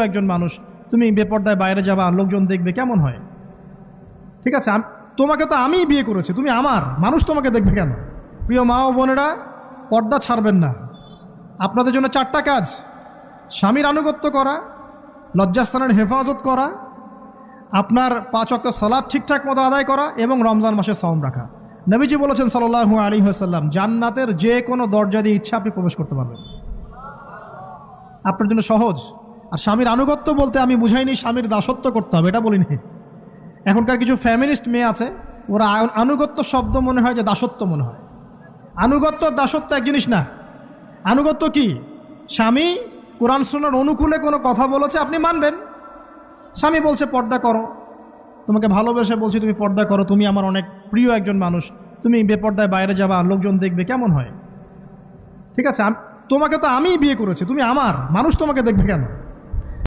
একজন মানুষ, তুমি বেপর্দায় বাইরে যাবা, লোকজন দেখবে, কেমন হয়? ঠিক আছে, তোমাকে তো আমিই বিয়ে করেছি, তুমি আমার, মানুষ তোমাকে দেখবে কেন? প্রিয় মা ও বোনেরা, পর্দা ছাড়বেন না। আপনাদের জন্য 4টা কাজ: স্বামীর আনুগত্য করা, লজ্জাস্থানের হেফাজত করা, আপনার 5 ওয়াক্ত সালাত ঠিকঠাক মতো আদায় করা এবং রমজান মাসে সাওম রাখা। নবীজি বলেছেন সাল্লাল্লাহু আলাইহি ওয়াসাল্লাম, জান্নাতের যে কোনো দরজা দিয়ে ইচ্ছা আপনি প্রবেশ করতে পারবেন। আপনার জন্য সহজ। আর স্বামীর আনুগত্য বলতে আমি বুঝাইনি স্বামীর দাসত্ব করতে হবে, এটা বলিনি। এখনকার কিছু ফ্যামিলিস্ট মেয়ে আছে, ওরা আনুগত্য শব্দ মনে হয় যে দাসত্ব মনে হয়। আনুগত্য দাসত্ব এক জিনিস না। আনুগত্য কি? স্বামী কোরআন সুন্নাহর অনুকূলে কোনো কথা বলেছে, আপনি মানবেন। স্বামী বলছে পর্দা করো, তোমাকে ভালোবেসে বলছি তুমি পর্দা করো, তুমি আমার অনেক প্রিয় একজন মানুষ, তুমি বেপর্দায় বাইরে যাবা, লোকজন দেখবে, কেমন হয়? ঠিক আছে, তোমাকে তো আমিই বিয়ে করেছি, তুমি আমার, মানুষ তোমাকে দেখবে কেন?